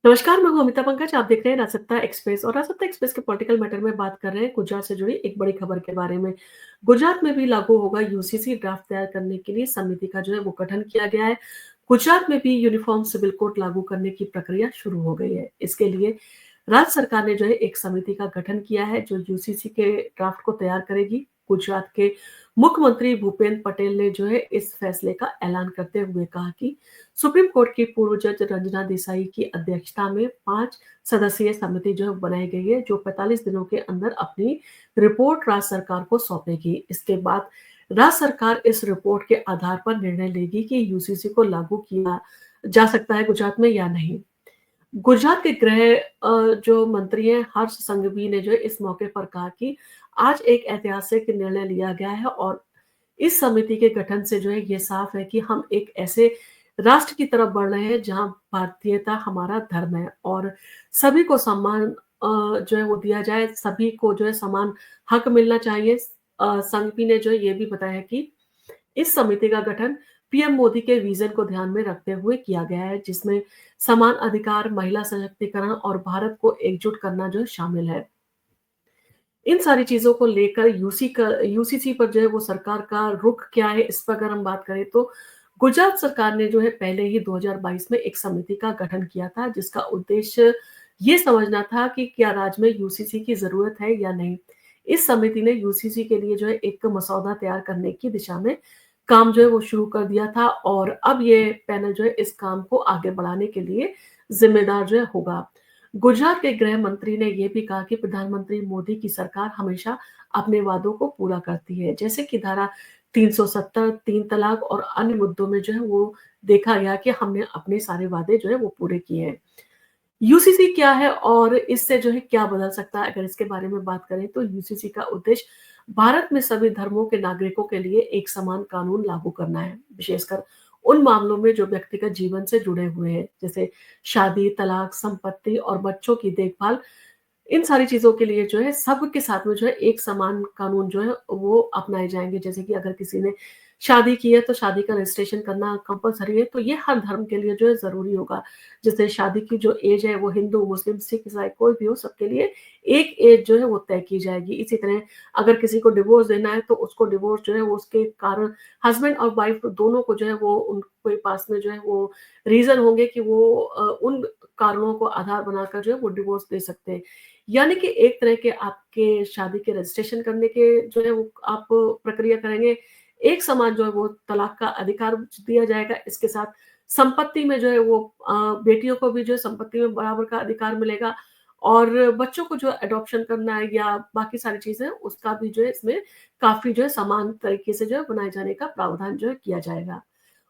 नमस्कार, मैं हूँ अमिता पंकज। आप देख रहे हैं राजसत्ता एक्सप्रेस और राजसत्ता एक्सप्रेस के पॉलिटिकल मैटर में बात कर रहे हैं गुजरात से जुड़ी एक बड़ी खबर के बारे में। गुजरात में भी लागू होगा यूसीसी। ड्राफ्ट तैयार करने के लिए समिति का जो है वो गठन किया गया है। गुजरात में भी यूनिफॉर्म सिविल कोड लागू करने की प्रक्रिया शुरू हो गई है। इसके लिए राज्य सरकार ने जो है एक समिति का गठन किया है जो यूसीसी के ड्राफ्ट को तैयार करेगी। गुजरात के मुख्यमंत्री भूपेंद्र पटेल ने जो है इस फैसले का ऐलान करते हुए कहा कि सुप्रीम कोर्ट की पूर्व जज रंजना देसाई की अध्यक्षता में 5 सदस्यीय समिति जो है बनाई गई है, जो 45 दिनों के अंदर अपनी रिपोर्ट राज्य सरकार को सौंपेगी। इसके बाद राज्य सरकार इस रिपोर्ट के आधार पर निर्णय लेगी कि यूसीसी को लागू किया जा सकता है गुजरात में या नहीं। गुजरात के गृह जो मंत्री हैं हर्ष संघवी ने जो है इस मौके पर कहा कि आज एक ऐतिहासिक निर्णय लिया गया है और इस समिति के गठन से जो है ये साफ है कि हम एक ऐसे राष्ट्र की तरफ बढ़ रहे हैं जहां भारतीयता हमारा धर्म है और सभी को सम्मान जो है वो दिया जाए, सभी को जो है समान हक मिलना चाहिए। संघवी ने जो है ये भी बताया कि इस समिति का गठन पीएम मोदी के विजन को ध्यान में रखते हुए किया गया है, जिसमें समान अधिकार, महिला सशक्तिकरण और भारत को एकजुट करना जो है शामिल है। इन सारी चीज़ों को लेकर यूसीसी पर जो है वो सरकार का रुख क्या है, इस पर अगर हम बात करें तो गुजरात सरकार ने जो है पहले ही 2022 में एक समिति का गठन किया था, जिसका उद्देश्य ये समझना था कि क्या राज्य में यूसीसी की ज़रूरत है या नहीं। इस समिति ने यूसीसी के लिए जो है एक मसौदा तैयार करने की दिशा में काम जो है वो शुरू कर दिया था और अब ये पैनल जो है इस काम को आगे बढ़ाने के लिए ज़िम्मेदार जो है होगा। गुजरात के गृह मंत्री ने यह भी कहा कि प्रधानमंत्री मोदी की सरकार हमेशा अपने वादों को पूरा करती है, जैसे कि धारा 370, 3 तलाक और अन्य मुद्दों में जो है वो देखा गया कि हमने अपने सारे वादे जो है वो पूरे किए हैं। यूसीसी क्या है और इससे जो है क्या बदल सकता है, अगर इसके बारे में बात करें तो यूसीसी का उद्देश्य भारत में सभी धर्मों के नागरिकों के लिए एक समान कानून लागू करना है, विशेषकर उन मामलों में जो व्यक्तिगत जीवन से जुड़े हुए हैं, जैसे शादी, तलाक, संपत्ति और बच्चों की देखभाल। इन सारी चीज़ों के लिए जो है सबके साथ में जो है एक समान कानून जो है वो अपनाए जाएँगे। जैसे कि अगर किसी ने शादी की है तो शादी का रजिस्ट्रेशन करना कंपल्सरी है, तो ये हर धर्म के लिए जो है ज़रूरी होगा। जैसे शादी की जो एज है वो हिंदू, मुस्लिम, सिख, ईसाई कोई भी हो, सबके लिए एक एज जो है वो तय की जाएगी। इसी तरह अगर किसी को डिवोर्स देना है तो उसको डिवोर्स जो है वो उसके कारण हस्बैंड और वाइफ दोनों को जो है वो उनके पास में जो है वो रीज़न होंगे कि वो उन कारणों को आधार बनाकर जो है वो डिवोर्स दे सकते हैं। यानी कि एक तरह के आपके शादी के रजिस्ट्रेशन करने के जो है वो आप प्रक्रिया करेंगे, एक समान जो है वो तलाक का अधिकार दिया जाएगा। इसके साथ संपत्ति में जो है वो बेटियों को भी जो है संपत्ति में बराबर का अधिकार मिलेगा और बच्चों को जो एडॉप्शन करना है या बाकी सारी चीज़ें उसका भी जो है इसमें काफ़ी जो है समान तरीके से जो है बनाए जाने का प्रावधान जो है किया जाएगा।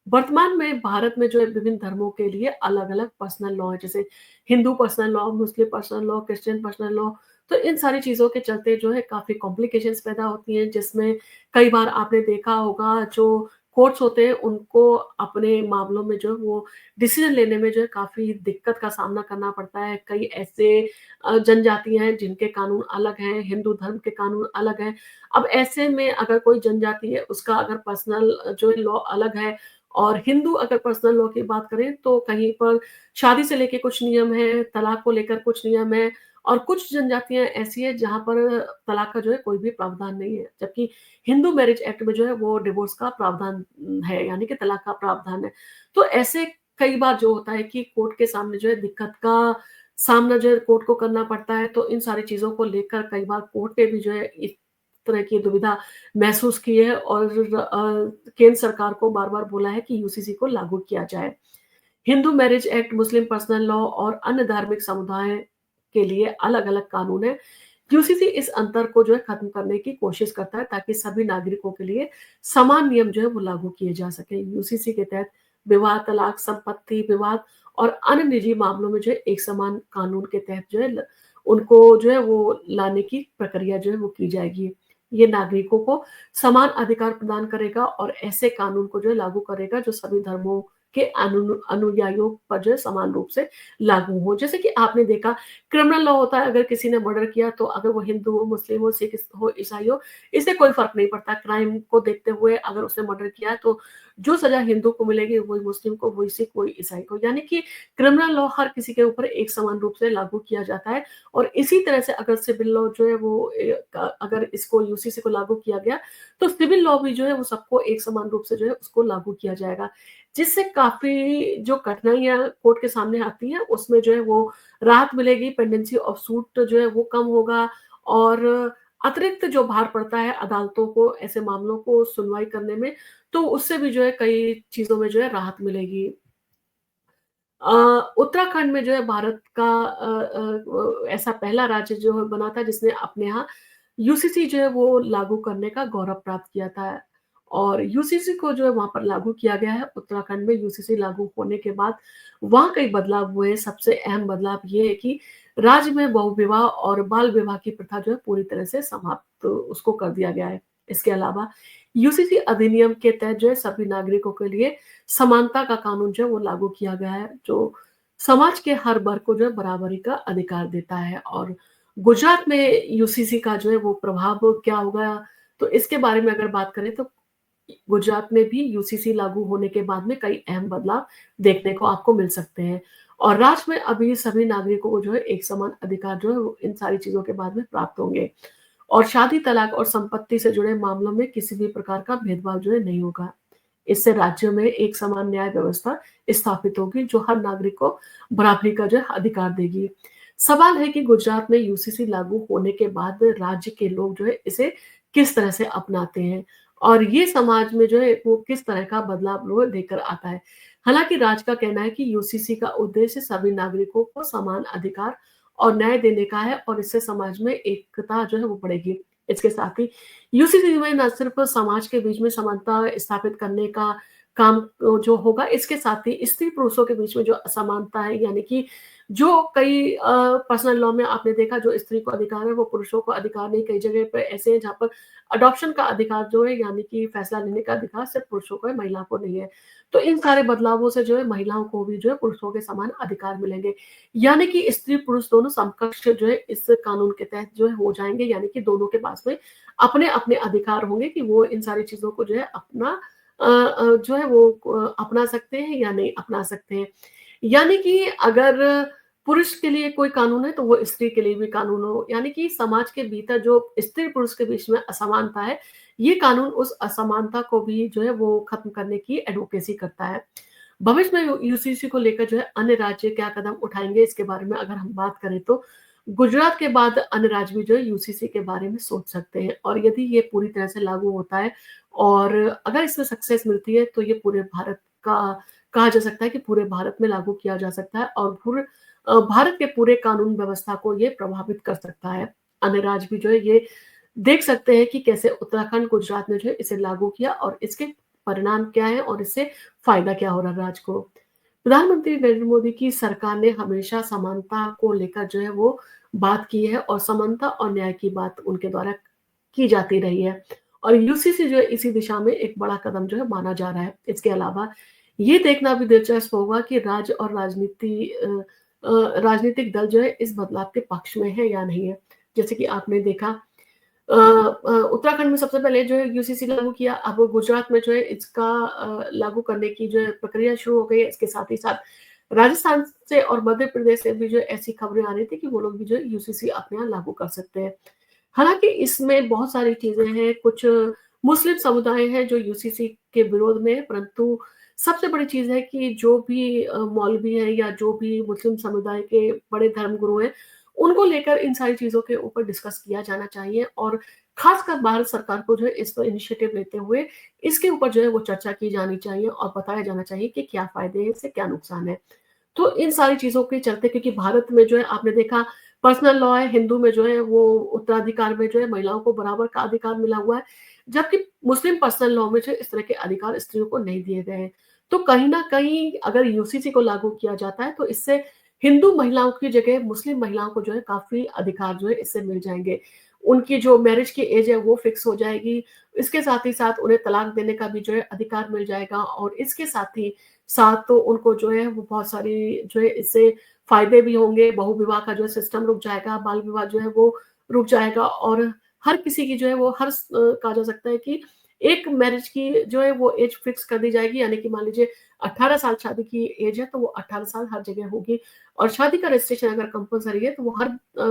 वर्तमान में भारत में जो है विभिन्न धर्मों के लिए अलग-अलग पर्सनल लॉ है, जैसे Hindu personal law, Muslim personal law, Christian personal law. तो इन सारी चीज़ों के चलते जो है काफ़ी कॉम्प्लिकेशंस पैदा होती हैं, जिसमें कई बार आपने देखा होगा जो कोर्ट्स होते हैं उनको अपने मामलों में जो है वो डिसीज़न लेने में जो है काफ़ी दिक्कत का सामना करना पड़ता है। कई ऐसे जनजातियाँ हैं जिनके कानून अलग हैं, हिंदू धर्म के कानून अलग हैं। अब ऐसे में अगर कोई जनजाति है उसका अगर पर्सनल जो है लॉ अलग है और हिंदू अगर पर्सनल लॉ की बात करें तो कहीं पर शादी से लेके कुछ नियम हैं, तलाक को लेकर कुछ नियम हैं और कुछ जनजातियाँ ऐसी हैं जहाँ पर तलाक का जो है कोई भी प्रावधान नहीं है। जबकि हिंदू मैरिज एक्ट में जो है वो डिवोर्स का प्रावधान है, यानी कि तलाक का प्रावधान है। तो ऐसे कई बार जो होता है कि कोर्ट के सामने जो है दिक्कत का सामना जो है कोर्ट को करना पड़ता है, तो इन सारी चीज़ों को लेकर कई बार कोर्ट ने भी जो है इस तरह की दुविधा महसूस की है और केंद्र सरकार को बार-बार बोला है कि यूसीसी को लागू किया जाए। हिंदू मैरिज एक्ट, मुस्लिम पर्सनल लॉ और अन्य धार्मिक समुदाय के लिए अलग-अलग कानून हैं। यूसीसी इस अंतर को जो है खत्म करने की कोशिश करता है ताकि सभी नागरिकों के लिए समान नियम जो है वो लागू किए जा सकें। यूसीसी के तहत विवाह, तलाक, संपत्ति विवाद और अन्य निजी मामलों में जो है एक समान कानून के तहत जो है उनको जो है वो लाने की प्रक्रिया जो है वो की जाएगी। ये नागरिकों को समान अधिकार प्रदान करेगा और ऐसे कानून को जो है लागू करेगा जो सभी धर्मों के अनुयायियों पर जो है समान रूप से लागू हो। जैसे कि आपने देखा क्रिमिनल लॉ होता है, अगर किसी ने मर्डर किया तो अगर वो हिंदू हो, मुस्लिम हो, सिख हो, ईसाई हो, इससे कोई फ़र्क नहीं पड़ता। क्राइम को देखते हुए अगर उसने मर्डर किया है तो जो सज़ा हिंदू को मिलेगी वही मुस्लिम को, वही सिख, वही ईसाई को। यानी कि क्रिमिनल लॉ हर किसी के ऊपर एक समान रूप से लागू किया जाता है और इसी तरह से अगर सिविल लॉ जो है वो अगर इसको यूसीसी को लागू किया गया तो सिविल लॉ भी जो है वो सबको एक समान रूप से जो है उसको लागू किया जाएगा। जिससे काफ़ी जो कठिनाइयाँ कोर्ट के सामने आती हैं उसमें जो है वो राहत मिलेगी, पेंडेंसी ऑफ सूट जो है वो कम होगा और अतिरिक्त जो भार पड़ता है अदालतों को ऐसे मामलों को सुनवाई करने में, तो उससे भी जो है कई चीज़ों में जो है राहत मिलेगी। अ, उत्तराखंड में जो है भारत का ऐसा पहला राज्य जो है बना था जिसने अपने यहाँ यूसीसी जो है वो लागू करने का गौरव प्राप्त किया था और यूसीसी को जो है वहाँ पर लागू किया गया है। उत्तराखंड में यूसीसी लागू होने के बाद वहाँ कई बदलाव हुए। सबसे अहम बदलाव ये है कि राज्य में बहुविवाह और बाल विवाह की प्रथा जो है पूरी तरह से समाप्त उसको कर दिया गया है। इसके अलावा यूसीसी अधिनियम के तहत जो है सभी नागरिकों के लिए समानता का कानून जो है वो लागू किया गया है, जो समाज के हर वर्ग को जो है बराबरी का अधिकार देता है और गुजरात में यूसीसी का जो है वो प्रभाव क्या होगा, तो इसके बारे में अगर बात करें तो गुजरात में भी यूसीसी लागू होने के बाद में कई अहम बदलाव देखने को आपको मिल सकते हैं और राज्य में अभी सभी नागरिकों को जो है एक समान अधिकार जो है वो इन सारी चीज़ों के बाद में प्राप्त होंगे और शादी, तलाक और संपत्ति से जुड़े मामलों में किसी भी प्रकार का भेदभाव जो है नहीं होगा। इससे राज्य में एक समान न्याय व्यवस्था स्थापित होगी जो हर नागरिक को बराबरी का जो है अधिकार देगी। सवाल है कि गुजरात में यूसीसी लागू होने के बाद राज्य के लोग जो है इसे किस तरह से अपनाते हैं और ये समाज में जो है वो किस तरह का बदलाव वो लेकर आता है। हालाँकि राज्य का कहना है कि यूसीसी का उद्देश्य सभी नागरिकों को समान अधिकार और न्याय देने का है और इससे समाज में एकता जो है वो बढ़ेगी। इसके साथ ही यूसीसी में ना सिर्फ समाज के बीच में समानता स्थापित करने का काम जो होगा, इसके साथ ही स्त्री-पुरुषों के बीच में जो असमानता है, यानी कि जो कई पर्सनल लॉ में आपने देखा जो स्त्री को अधिकार है, वो पुरुषों को अधिकार नहीं। कई जगह पे ऐसे हैं जहाँ पर अडॉप्शन का अधिकार जो है, यानी कि फैसला लेने का अधिकार सिर्फ पुरुषों को है, महिला को नहीं है। तो इन सारे बदलावों से जो है महिलाओं को भी जो है पुरुषों के समान अधिकार मिलेंगे। यानी कि स्त्री-पुरुष दोनों समकक्ष जो है इस कानून के तहत जो है हो जाएँगे, यानी कि दोनों के पास में अपने-अपने अधिकार होंगे कि वो इन सारी चीज़ों को जो है अपना जो है वो अपना सकते हैं या नहीं अपना सकते हैं। यानी कि अगर पुरुष के लिए कोई कानून है तो वो स्त्री के लिए भी कानून हो। यानी कि समाज के भीतर जो स्त्री-पुरुष के बीच में असमानता है, ये कानून उस असमानता को भी जो है वो खत्म करने की एडवोकेसी करता है। भविष्य में यूसीसी को लेकर जो है अन्य राज्य क्या कदम उठाएँगे इसके बारे में अगर हम बात करें तो गुजरात के बाद अन्य राज्य भी जो है यूसीसी के बारे में सोच सकते हैं और यदि ये पूरी तरह से लागू होता है और अगर इसमें सक्सेस मिलती है तो ये पूरे भारत का कहा जा सकता है कि पूरे भारत में लागू किया जा सकता है और भारत के पूरे कानून व्यवस्था को ये प्रभावित कर सकता है। अन्य राज्य भी जो है ये देख सकते हैं कि कैसे उत्तराखंड, गुजरात ने जो है इसे लागू किया और इसके परिणाम क्या है और इससे फ़ायदा क्या हो रहा है राज्य को। प्रधानमंत्री नरेंद्र मोदी की सरकार ने हमेशा समानता को लेकर जो है वो बात की है और समानता और न्याय की बात उनके द्वारा की जाती रही है और यूसीसी जो है इसी दिशा में एक बड़ा कदम जो है माना जा रहा है। इसके अलावा ये देखना भी दिलचस्प होगा कि राज्य और राजनीतिक दल जो है इस बदलाव के पक्ष में है या नहीं है। जैसे कि आपने देखा उत्तराखंड में सबसे पहले जो है यूसीसी लागू किया, अब गुजरात में जो है इसका लागू करने की जो है प्रक्रिया शुरू हो गई है। इसके साथ ही साथ राजस्थान से और मध्य प्रदेश से भी जो है ऐसी खबरें आ रही थी कि वो लोग भी जो है यूसीसी अपने यहाँ लागू कर सकते हैं। हालाँकि इसमें बहुत सारी चीज़ें हैं, कुछ मुस्लिम समुदाय हैं जो यूसीसी के विरोध में है, परंतु सबसे बड़ी चीज़ है कि जो भी मौलवी हैं या जो भी मुस्लिम समुदाय के बड़े धर्मगुरु हैं, उनको लेकर इन सारी चीज़ों के ऊपर डिस्कस किया जाना चाहिए और ख़ासकर भारत सरकार को जो है इस पर इनिशिएटिव लेते हुए इसके ऊपर जो है वो चर्चा की जानी चाहिए और बताया जाना चाहिए कि क्या फ़ायदे हैं, इससे क्या नुकसान है। तो इन सारी चीज़ों के चलते क्योंकि भारत में जो है आपने देखा पर्सनल लॉ है, हिंदू में जो है वो उत्तराधिकार में जो है महिलाओं को बराबर का अधिकार मिला हुआ है, जबकि मुस्लिम पर्सनल लॉ में जो है इस तरह के अधिकार स्त्रियों को नहीं दिए गए हैं। तो कहीं न कहीं अगर यूसीसी को लागू किया जाता है तो इससे हिंदू महिलाओं की जगह मुस्लिम महिलाओं को जो है काफ़ी अधिकार जो है इससे मिल जाएँगे। उनकी जो मैरिज की एज है वो फिक्स हो जाएगी। इसके साथ ही साथ उन्हें तलाक देने का भी जो है अधिकार मिल जाएगा और इसके साथ ही साथ तो उनको जो है वो बहुत सारी जो है इससे फ़ायदे भी होंगे, बहु-विवाह का जो है सिस्टम रुक जाएगा, बाल-विवाह जो है वो रुक जाएगा और हर किसी की जो है वो कहा जा सकता है कि एक मैरिज की जो है वो एज फिक्स कर दी जाएगी, यानी कि मान लीजिए 18 साल शादी की एज है तो वो 18 साल हर जगह होगी और शादी का रजिस्ट्रेशन अगर कंपल्सरी है तो वो हर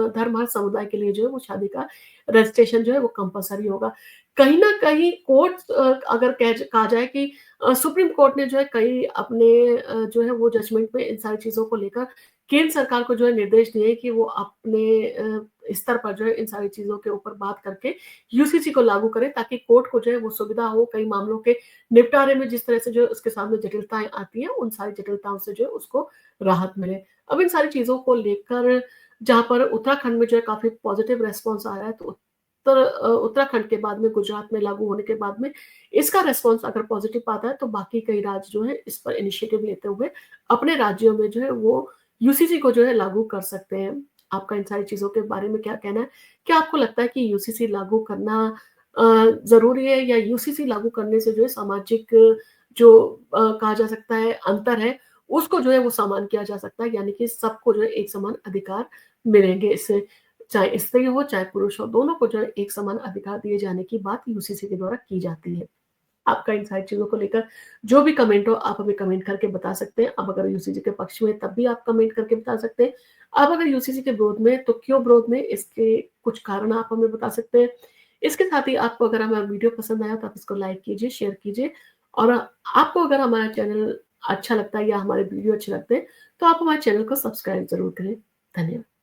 धर्म, हर समुदाय के लिए जो है वो शादी का रजिस्ट्रेशन जो है वो कंपल्सरी होगा। कहीं न कहीं कोर्ट अगर कहा जाए कि सुप्रीम कोर्ट ने जो है कई अपने जो है वो जजमेंट में इन सारी चीज़ों को लेकर केंद्र सरकार को जो है निर्देश दिए कि वो अपने स्तर पर जो है इन सारी चीज़ों के ऊपर बात करके यूसीसी को लागू करें ताकि कोर्ट को जो है वो सुविधा हो कई मामलों के निपटारे में जिस तरह से जो उसके सामने जटिलताएँ आती हैं, उन सारी जटिलताओं से जो है उसको राहत मिले। अब इन सारी चीज़ों को लेकर जहाँ पर उत्तराखंड में जो है काफ़ी पॉज़िटिव रिस्पॉन्स आ रहा है, तो उत्तराखंड के बाद में गुजरात में लागू होने के बाद में इसका रिस्पॉन्स अगर पॉज़िटिव आता है, तो बाकी कई राज्य जो है इस पर इनिशिएटिव लेते हुए अपने राज्यों में जो है वो यूसीसी को जो है लागू कर सकते हैं। आपका इन सारी चीज़ों के बारे में क्या कहना है? क्या आपको लगता है कि यूसीसी लागू करना ज़रूरी है या यूसीसी लागू करने से जो है सामाजिक जो कहा जा सकता है अंतर है, उसको जो है वो समान किया जा सकता है, यानी कि सबको जो है एक समान अधिकार मिलेंगे इससे। चाहे स्त्री हो, चाहे पुरुष हो, दोनों को जो है एक समान अधिकार दिए जाने की बात यूसीसी के द्वारा की जाती है। आपका इन सारी चीज़ों को लेकर जो भी कमेंट हो, आप हमें कमेंट करके बता सकते हैं। आप अगर यूसीसी के पक्ष में हैं, तब भी आप कमेंट करके बता सकते हैं। आप अगर यूसीसी के विरोध में हैं, तो क्यों विरोध में, इसके कुछ कारण आप हमें बता सकते हैं। इसके साथ ही आपको अगर हमारा वीडियो पसंद आया, तो आप इसको लाइक कीजिए, शेयर कीजिए और आपको अगर हमारा चैनल अच्छा लगता है या हमारे वीडियो अच्छे लगते हैं, तो आप हमारे चैनल को सब्सक्राइब ज़रूर करें। धन्यवाद।